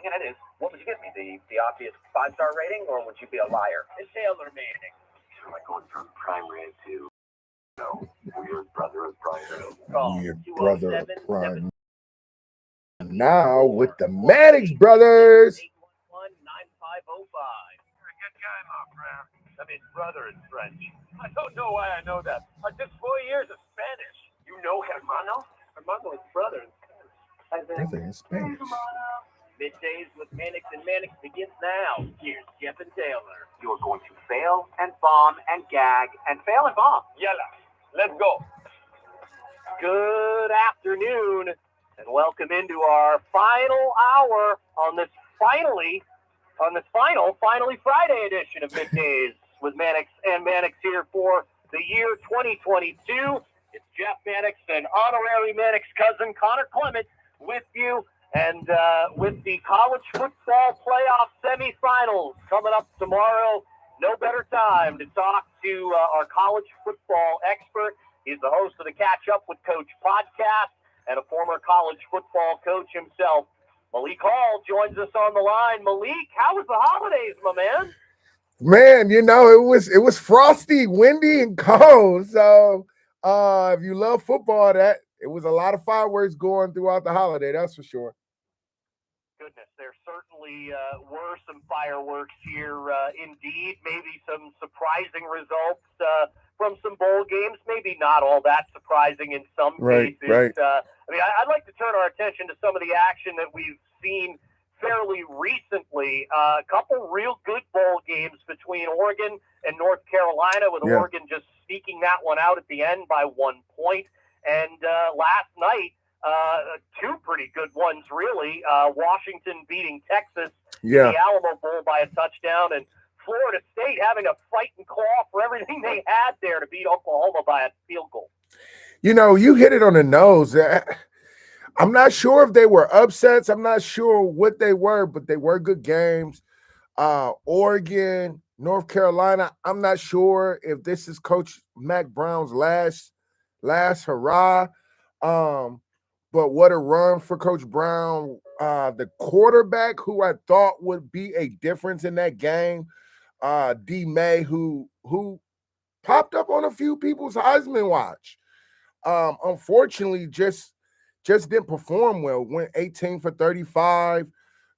thing, and it is. What would you give me? The obvious 5-star rating, or would you be a liar? It's Taylor Manning. So like going from prime red to weird brother of prime. Weird brother of prime. Now with the Mannix brothers. 811-9505. You're a good guy, my friend. I mean, brother in French. I don't know why I know that. I took 4 years of Spanish. You know hermano? Hermano is brother in Spanish. Brother in Spanish. Middays with Mannix and Mannix begins now. Here's Jeff and Taylor. You're going to fail and bomb and gag and fail and bomb. Yalla, let's go. Good afternoon, and welcome into our final hour on this finally Friday edition of Middays with Mannix and Mannix here for the year 2022. It's Jeff Mannix and honorary Mannix cousin Connor Clement with you. And with the college football playoff semifinals coming up tomorrow, no better time to talk to our college football expert. He's the host of the Catch Up with Coach podcast and a former college football coach himself. Malik Hall joins us on the line. Malik, how was the holidays, my man? Man, it was frosty, windy, and cold. So if you love football, it was a lot of fireworks going throughout the holiday, that's for sure. Goodness, there certainly were some fireworks here indeed. Maybe some surprising results from some bowl games. Maybe not all that surprising in some cases. Right. I'd like to turn our attention to some of the action that we've seen fairly recently. A couple real good bowl games between Oregon and North Carolina, with Oregon just sneaking that one out at the end by 1 point. And last night, two pretty good ones, really. Washington beating Texas in the Alamo Bowl by a touchdown, and Florida State having a fight and claw for everything they had there to beat Oklahoma by a field goal. You hit it on the nose. I'm not sure if they were upsets. I'm not sure what they were, but they were good games. Oregon, North Carolina, I'm not sure if this is Coach Mac Brown's last hurrah. But what a run for Coach Brown. The quarterback who I thought would be a difference in that game, D. May, who popped up on a few people's Heisman watch. Unfortunately, just didn't perform well. Went 18 for 35,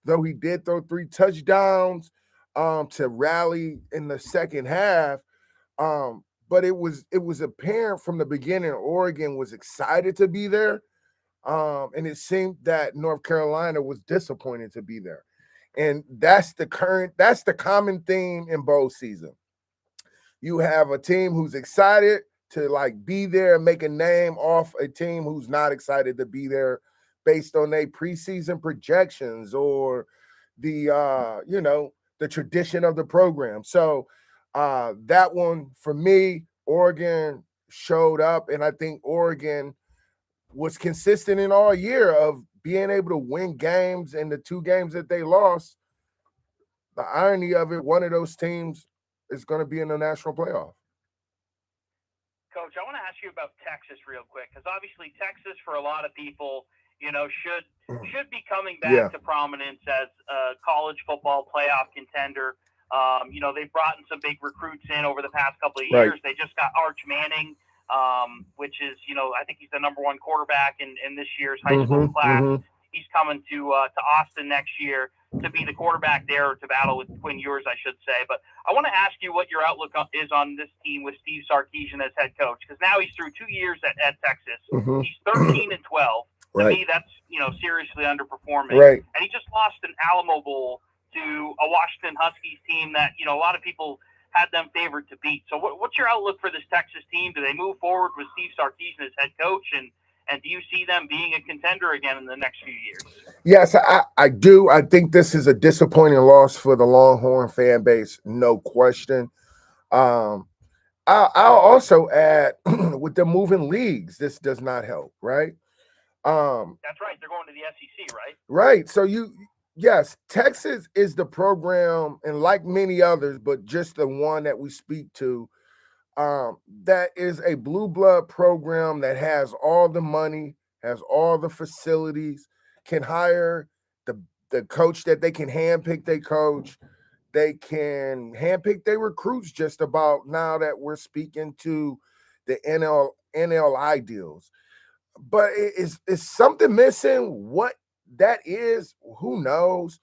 though he did throw 3 touchdowns to rally in the second half. But it was apparent from the beginning Oregon was excited to be there. And it seemed that North Carolina was disappointed to be there. And that's the common theme in bowl season. You have a team who's excited to be there and make a name off a team who's not excited to be there based on their preseason projections or the tradition of the program. So that one for me, Oregon showed up, and I think Oregon was consistent in all year of being able to win games. In the 2 games that they lost, the irony of it, one of those teams is going to be in the national playoff. Coach, I want to ask you about Texas real quick, because obviously Texas, for a lot of people, should be coming back to prominence as a college football playoff contender. They've brought in some big recruits in over the past couple of years. They just got Arch Manning, which is, I think he's the number 1 quarterback in this year's high school class. He's coming to Austin next year to be the quarterback there, or to battle with Quinn Ewers, I should say. But I want to ask you what your outlook is on this team with Steve Sarkisian as head coach, because now he's through 2 years at Texas. He's 13-12. To me, that's seriously underperforming. And he just lost an Alamo Bowl to a Washington Huskies team that a lot of people had them favored to beat. So what's your outlook for this Texas team? Do they move forward with Steve Sarkisian as head coach, and do you see them being a contender again in the next few years? Yes, I do. I think this is a disappointing loss for the Longhorn fan base, no question. I'll also add, with them moving leagues, this does not help, right? That's right. They're going to the SEC, right? Right. So yes, Texas is the program, and like many others, but just the one that we speak to, that is a blue blood program that has all the money, has all the facilities, can hire the the coach that they can handpick their coach. They can handpick their recruits just about now that we're speaking to the NLI deals. But is something missing? What that is, who knows?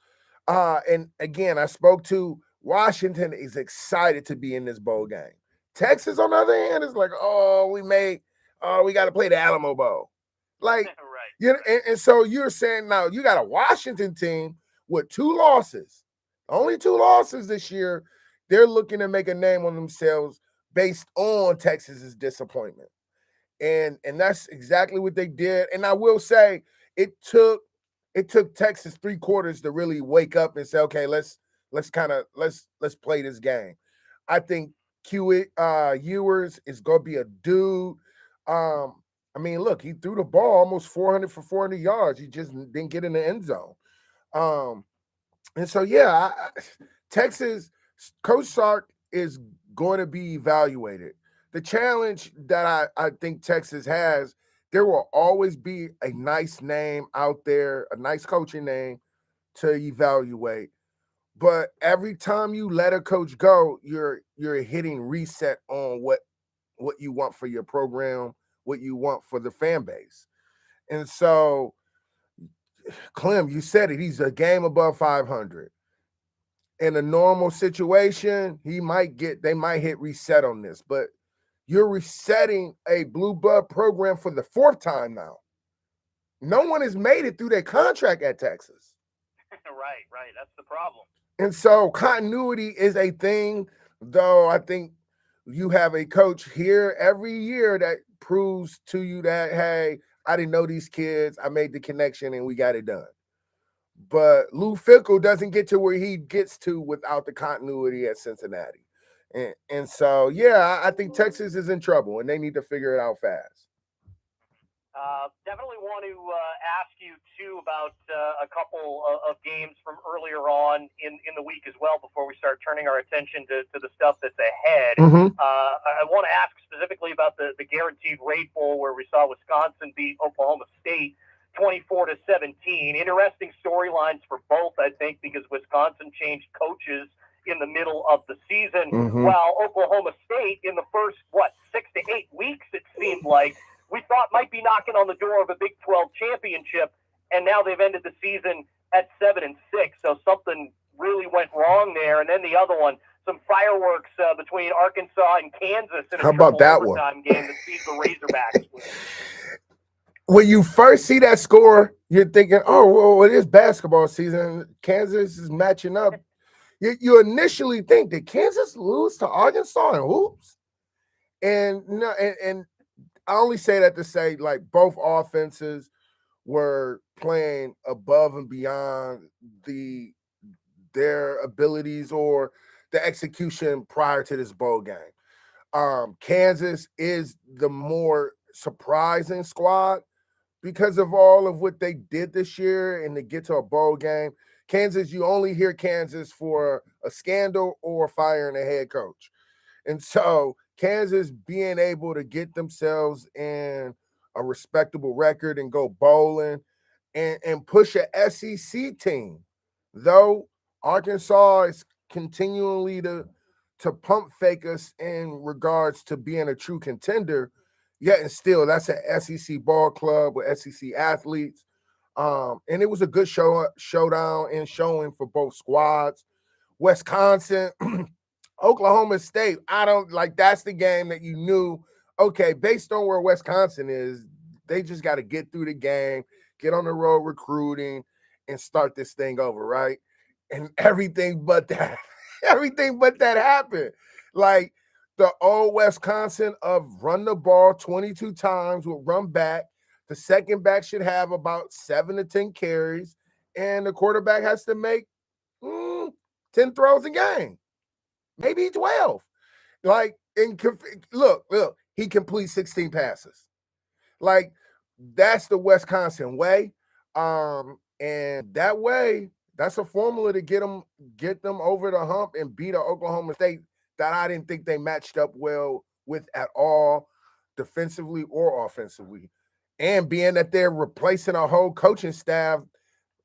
And again, I spoke to Washington is excited to be in this bowl game. Texas, on the other hand, is like, we got to play the Alamo Bowl. Like, Right. you know, and so you're saying now you got a Washington team with 2 losses, only 2 losses this year. They're looking to make a name on themselves based on Texas's disappointment. And that's exactly what they did. And I will say it took Texas 3 quarters to really wake up and say, okay, let's play this game. I think Ewers is gonna be a dude. I mean, look, he threw the ball almost 400 for 400 yards. He just didn't get in the end zone. Um, and so Texas Coach Sark is going to be evaluated. The challenge that I think Texas has, there will always be a nice name out there, a nice coaching name to evaluate. But every time you let a coach go, you're hitting reset on what you want for your program, what you want for the fan base. And so, Clem, you said it, he's a game above 500. In a normal situation, they might hit reset on this, but you're resetting a blue blood program for the 4th time now. No one has made it through their contract at Texas. Right. That's the problem. And so continuity is a thing, though I think you have a coach here every year that proves to you that, hey, I didn't know these kids. I made the connection and we got it done. But Lou Fickle doesn't get to where he gets to without the continuity at Cincinnati. And so, yeah, I think Texas is in trouble and they need to figure it out fast. Definitely want to ask you too about a couple of games from earlier on in the week as well before we start turning our attention to the stuff that's ahead. Mm-hmm. I want to ask specifically about the Guaranteed Rate Bowl where we saw Wisconsin beat Oklahoma State 24-17. Interesting storylines for both, I think, because Wisconsin changed coaches in the middle of the season, while Oklahoma State in the first 6 to 8 weeks, it seemed like, we thought might be knocking on the door of a Big 12 championship, and now they've ended the season at 7-6. So something really went wrong there. And then the other one, some fireworks between Arkansas and Kansas in a triple overtime game that sees the Razorbacks win. When you first see that score, you're thinking, oh, well, it is basketball season. Kansas is matching up. You initially think, did Kansas lose to Arkansas in hoops? And no, and I only say that to say, like, both offenses were playing above and beyond their abilities or the execution prior to this bowl game. Kansas is the more surprising squad because of all of what they did this year and to get to a bowl game. Kansas, you only hear Kansas for a scandal or firing a head coach. And so Kansas being able to get themselves in a respectable record and go bowling and push a SEC team, though Arkansas is continually to pump fake us in regards to being a true contender, yet and still that's an SEC ball club with SEC athletes. And it was a good showdown and showing for both squads. Wisconsin, Oklahoma State, that's the game that you knew, okay, based on where Wisconsin is, they just got to get through the game, get on the road recruiting, and start this thing over, right? And everything but that happened. Like the old Wisconsin of run the ball 22 times with run back. The second back should have about 7 to 10 carries, and the quarterback has to make 10 throws a game. Maybe 12. Like, look, he completes 16 passes. Like, that's the Wisconsin way. And that way, that's a formula to get them over the hump and beat an Oklahoma State that I didn't think they matched up well with at all, defensively or offensively. And being that they're replacing a whole coaching staff,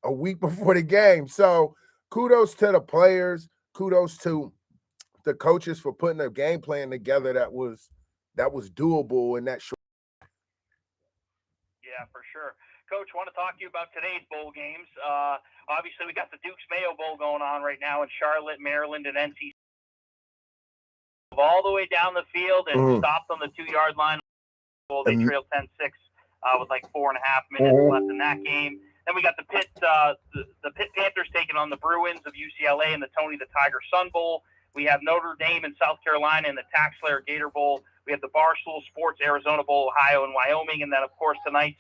a week before the game. So kudos to the players, kudos to the coaches for putting a game plan together that was doable in that short. Yeah, for sure. Coach, want to talk to you about today's bowl games. Obviously, we got the Duke's Mayo Bowl going on right now in Charlotte, Maryland, and NC all the way down the field and stopped on the 2-yard line. They trailed 10-6 with like 4.5 minutes left in that game. Then we got the Pitt Panthers taking on the Bruins of UCLA in the Tony the Tiger Sun Bowl. We have Notre Dame and South Carolina in the TaxSlayer Gator Bowl. We have the Barstool Sports Arizona Bowl, Ohio and Wyoming. And then, of course, tonight's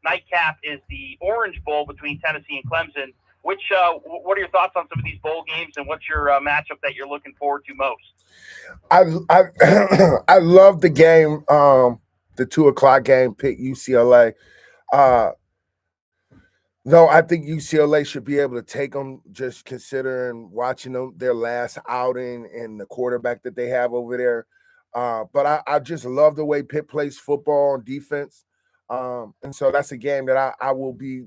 nightcap is the Orange Bowl between Tennessee and Clemson. What are your thoughts on some of these bowl games, and what's your matchup that you're looking forward to most? I love the game, the 2:00 game, Pitt UCLA. Though I think UCLA should be able to take them, just considering watching them their last outing and the quarterback that they have over there. But I just love the way Pitt plays football on defense. And so that's a game that I will be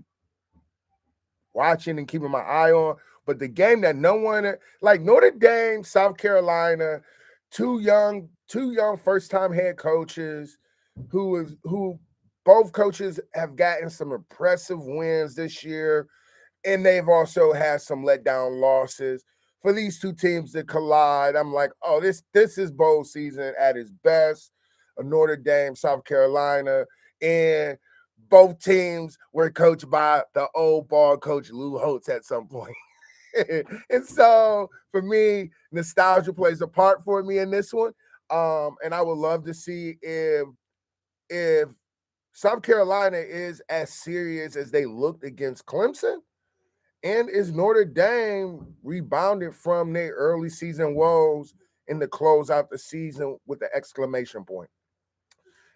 watching and keeping my eye on. But the game that no one, like Notre Dame, South Carolina, two young first-time head coaches who both coaches have gotten some impressive wins this year, and they've also had some letdown losses. For these two teams to collide, I'm like, oh, this is bowl season at its best. Notre Dame, South Carolina, and both teams were coached by the old ball coach Lou Holtz at some point. And so for me, nostalgia plays a part for me in this one. And I would love to see if South Carolina is as serious as they looked against Clemson, and is Notre Dame rebounded from their early season woes in the close out the season with the exclamation point.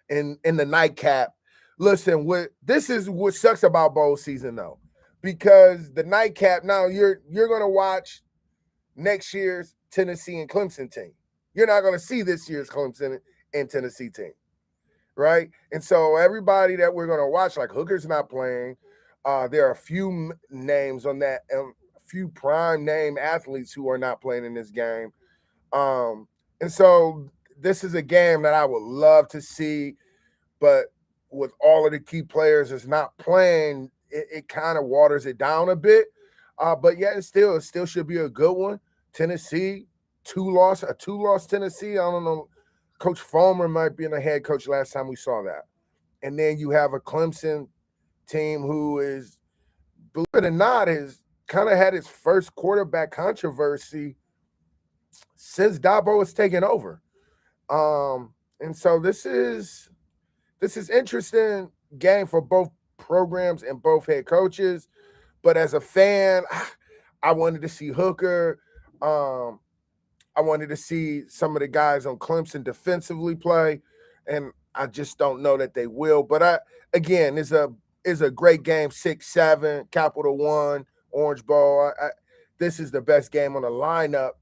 In the nightcap, listen, this is what sucks about bowl season though, because the nightcap, now you're gonna watch next year's Tennessee and Clemson team. You're not gonna see this year's Clemson and Tennessee team, right? And so everybody that we're gonna watch, like Hooker's not playing. There are a few names on that, a few prime name athletes who are not playing in this game. And so this is a game that I would love to see, but with all of the key players is not playing, it kind of waters it down a bit. But yeah, it still should be a good one. Tennessee, a two-loss Tennessee. I don't know. Coach Fulmer might be in the head coach last time we saw that. And then you have a Clemson team who is, believe it or not, has kind of had its first quarterback controversy since Dabo has taken over. And so this is interesting game for both programs and both head coaches. But as a fan, I wanted to see Hooker. I wanted to see some of the guys on Clemson defensively play, and I just don't know that they will. But again, it's a great game. 6-7, Capital One, Orange Bowl. This is the best game on the lineup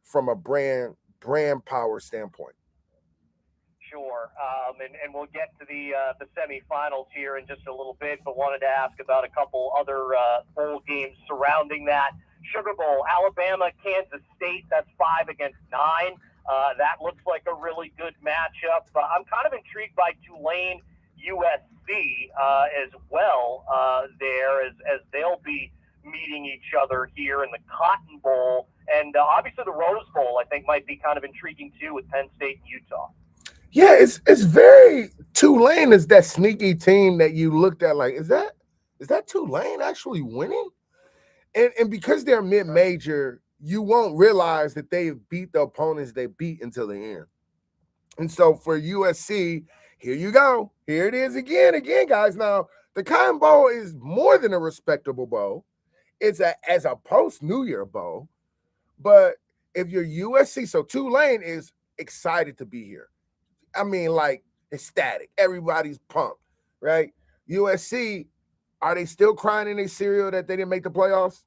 from a brand power standpoint. Sure, and we'll get to the semifinals here in just a little bit, but wanted to ask about a couple other bowl games surrounding that. Sugar Bowl, Alabama, Kansas State, that's 5 against 9. That looks like a really good matchup. I'm kind of intrigued by Tulane, USC as well there, as they'll be meeting each other here in the Cotton Bowl. And obviously the Rose Bowl, I think, might be kind of intriguing too with Penn State and Utah. Yeah, it's very, Tulane is that sneaky team that you looked at like, is that Tulane actually winning? And because they're mid-major, you won't realize that they beat the opponents they beat until the end. And so for USC, here you go. Here it is again, guys. Now, the Cotton Bowl is more than a respectable bowl. It's as a post-New Year bowl. But if you're USC, so Tulane is excited to be here. I mean, like, ecstatic. Everybody's pumped, right? USC, are they still crying in their cereal that they didn't make the playoffs?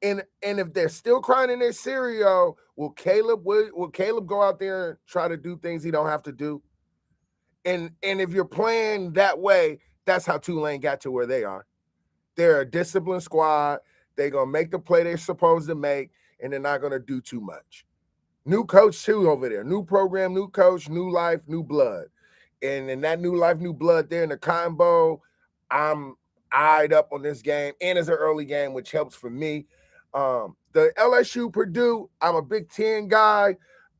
And if they're still crying in their cereal, will Caleb go out there and try to do things he don't have to do? And if you're playing that way, that's how Tulane got to where they are. They're a disciplined squad. They're going to make the play they're supposed to make, and they're not going to do too much. New coach, too, over there. New program, new coach, new life, new blood. And in that new life, new blood there in the Cotton Bowl, I'm eyed up on this game. And it's an early game, which helps for me. The LSU Purdue, I'm a Big Ten guy.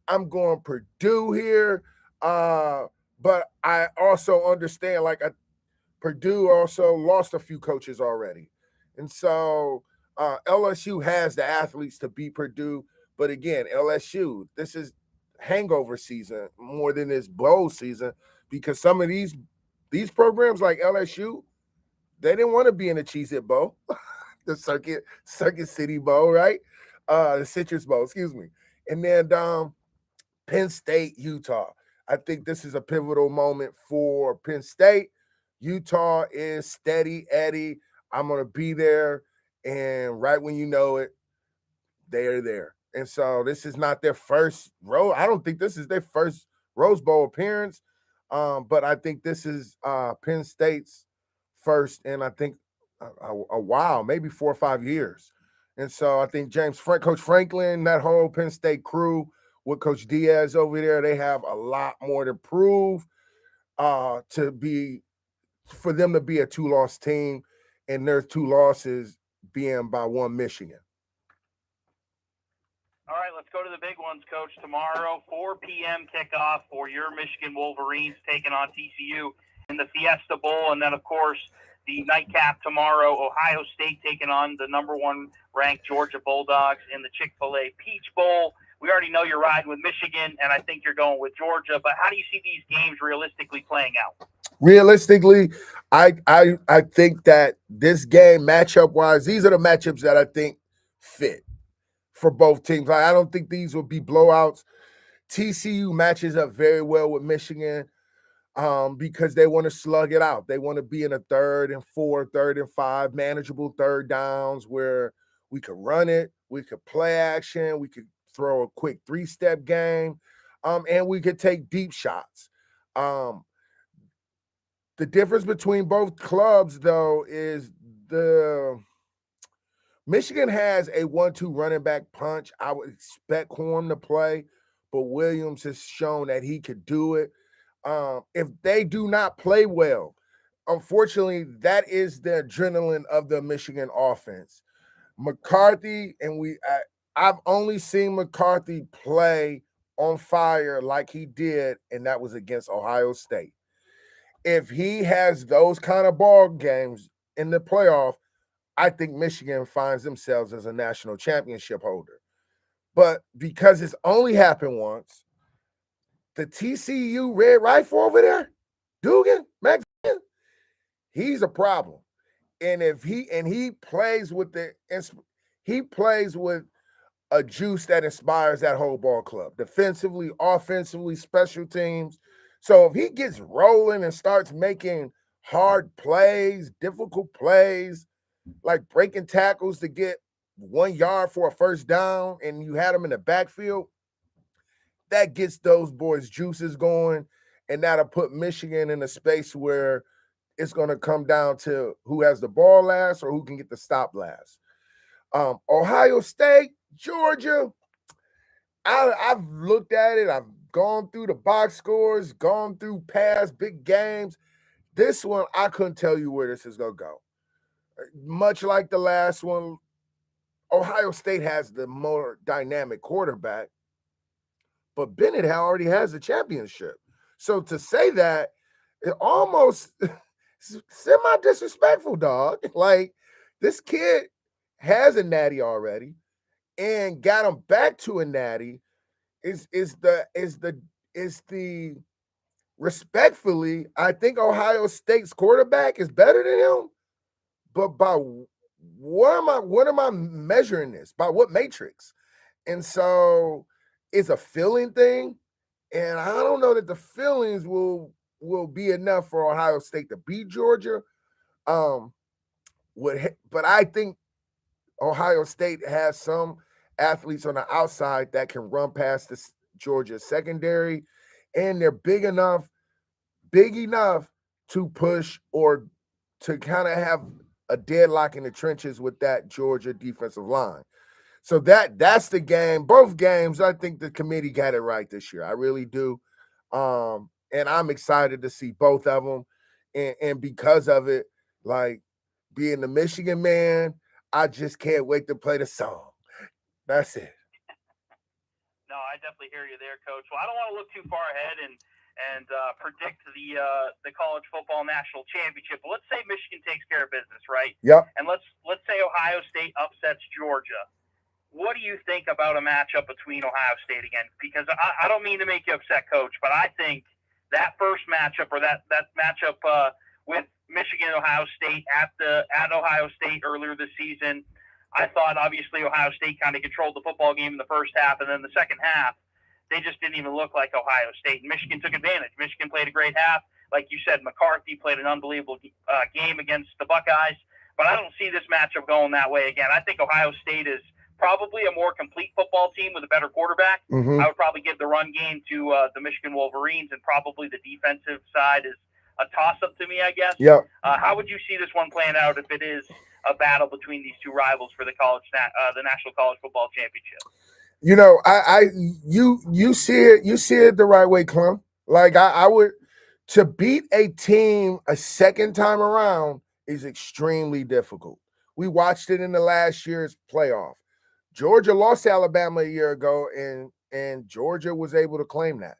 I'm going Purdue here. But I also understand, like, Purdue also lost a few coaches already. And so LSU has the athletes to beat Purdue. But again, LSU, this is hangover season more than this bowl season, because some of these programs like LSU, they didn't want to be in the Cheez-It Bowl, the Circuit City Bowl, right? The Citrus Bowl, excuse me. And then Penn State, Utah. I think this is a pivotal moment for Penn State. Utah is steady Eddie. I'm going to be there. And right when you know it, they are there. And so this is not their first I don't think this is their first Rose Bowl appearance. But I think this is Penn State's first, and I think a while, maybe 4 or 5 years. And so I think Coach Franklin, that whole Penn State crew with Coach Diaz over there, they have a lot more to prove for them to be a 2-loss team, and their 2 losses being by one Michigan. All right, let's go to the big ones, Coach. Tomorrow, 4 p.m. kickoff for your Michigan Wolverines taking on TCU in the Fiesta Bowl. And then, of course, the nightcap tomorrow, Ohio State taking on the number 1 ranked Georgia Bulldogs in the Chick-fil-A Peach Bowl. We already know you're riding with Michigan, and I think you're going with Georgia. But how do you see these games realistically playing out? Realistically, I think that this game, matchup-wise, these are the matchups that I think fit for both teams. I don't think these will be blowouts. TCU matches up very well with Michigan because they want to slug it out. They want to be in a 3rd and 4, 3rd and 5, manageable 3rd downs where we could run it, we could play action, we could throw a quick 3-step game, and we could take deep shots. The difference between both clubs, though, is the Michigan has a 1-2 running back punch. I would expect Horn to play, but Williams has shown that he could do it. If they do not play well, unfortunately, that is the adrenaline of the Michigan offense. McCarthy, and I've only seen McCarthy play on fire like he did, and that was against Ohio State. If he has those kind of ball games in the playoff, I think Michigan finds themselves as a national championship holder. But because it's only happened once, the TCU Red Rifle over there, Dugan, Max, he's a problem. And if he plays with a juice that inspires that whole ball club, defensively, offensively, special teams. So if he gets rolling and starts making hard plays, difficult plays, like breaking tackles to get 1 yard for a first down, and you had him in the backfield, that gets those boys' juices going, and that'll put Michigan in a space where it's going to come down to who has the ball last or who can get the stop last. Ohio State, Georgia, I've looked at it. I've gone through the box scores, gone through past big games. This one, I couldn't tell you where this is going to go. Much like the last one, Ohio State has the more dynamic quarterback, but Bennett already has the championship. So to say that, it almost semi-disrespectful, dog. Like, this kid has a natty already and got him back to a natty. Is the respectfully, I think Ohio State's quarterback is better than him. But by what am I measuring this? By what matrix? And so it's a feeling thing. And I don't know that the feelings will be enough for Ohio State to beat Georgia. But I think Ohio State has some athletes on the outside that can run past the Georgia secondary, and they're big enough to push or to kind of have a deadlock in the trenches with that Georgia defensive line. So that's the game. Both games, I think the committee got it right this year. I really do. And I'm excited to see both of them. And because of it, like being the Michigan man, I just can't wait to play the song. That's it. No, I definitely hear you there, Coach. Well, I don't want to look too far ahead and predict the college football national championship. But let's say Michigan takes care of business, right? Yep. And let's say Ohio State upsets Georgia. What do you think about a matchup between Ohio State again? Because I don't mean to make you upset, Coach, but I think that first matchup or that matchup with Michigan and Ohio State at Ohio State earlier this season, I thought obviously Ohio State kind of controlled the football game in the first half, and then the second half, they just didn't even look like Ohio State. And Michigan took advantage. Michigan played a great half. Like you said, McCarthy played an unbelievable game against the Buckeyes. But I don't see this matchup going that way again. I think Ohio State is probably a more complete football team with a better quarterback. Mm-hmm. I would probably give the run game to the Michigan Wolverines, and probably the defensive side is a toss-up to me, I guess. Yeah. How would you see this one playing out if it is a battle between these two rivals for the National College Football Championship? You know, you see it the right way, Clem. Like I would, to beat a team a second time around is extremely difficult. We watched it in the last year's playoff. Georgia lost to Alabama a year ago, and Georgia was able to claim that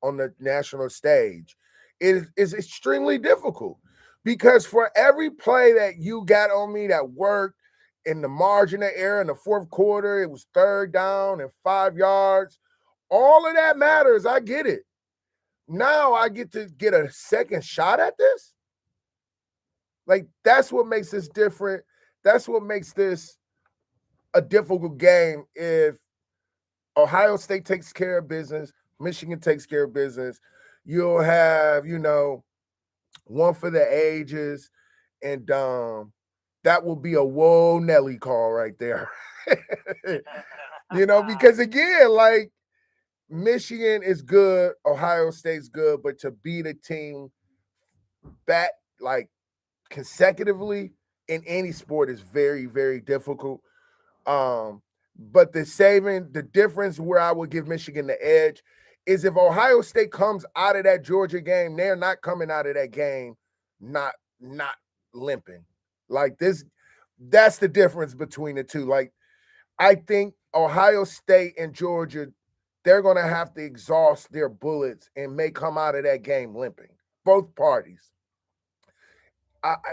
on the national stage. It is extremely difficult because for every play that you got on me that worked in the margin of error in the fourth quarter, it was 3rd down and 5 yards. All of that matters. I get it. Now I get to get a second shot at this. Like, that's what makes this different. That's what makes this a difficult game. If Ohio State takes care of business, Michigan takes care of business, you'll have, one for the ages, and that will be a whoa Nelly call right there. Because again, like, Michigan is good, Ohio State's good, but to beat a team back like consecutively in any sport is very, very difficult. But the difference where I would give Michigan the edge is if Ohio State comes out of that Georgia game, they're not coming out of that game not limping. Like this, that's the difference between the two. Like, I think Ohio State and Georgia, they're going to have to exhaust their bullets and may come out of that game limping, both parties.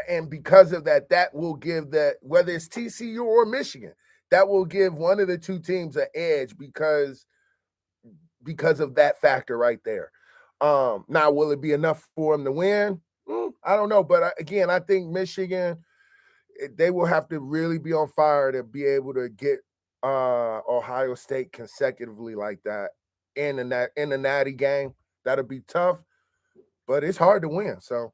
And because of that, that will give that, whether it's TCU or Michigan, that will give one of the two teams an edge because of that factor right there. Now, will it be enough for them to win? I don't know. But again, I think Michigan, they will have to really be on fire to be able to get Ohio State consecutively like that in the natty game. That'll be tough, but it's hard to win. So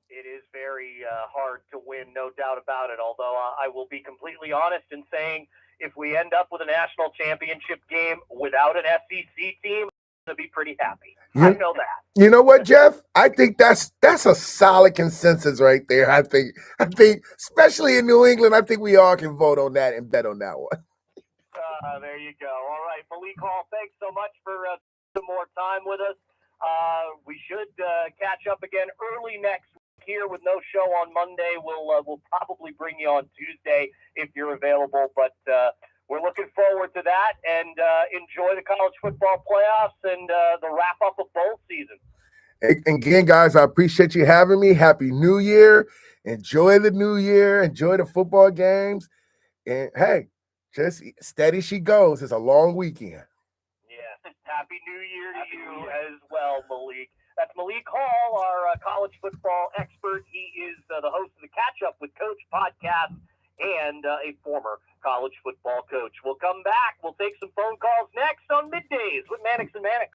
it is very hard to win, no doubt about it. Although I will be completely honest in saying, if we end up with a national championship game without an SEC team, I'm going to be pretty happy. I know that. You know what, Jeff? I think that's a solid consensus right there. I think, especially in New England, I think we all can vote on that and bet on that one. There you go. All right, Malik Hall, thanks so much for some more time with us. We should catch up again early next week here with no show on Monday. We'll probably bring you on Tuesday if you're available, but we're looking forward to that, and enjoy the college football playoffs and the wrap-up of bowl season. Again, guys, I appreciate you having me. Happy New Year. Enjoy the new year. Enjoy the football games. And, hey, just steady she goes. It's a long weekend. Yeah. Happy New Year to you as well, Malik. That's Malik Hall, our college football expert. He is the host of the Catch Up with Coach podcast and a former college football coach. We'll come back. We'll take some phone calls next on Middays with Mannix and Mannix.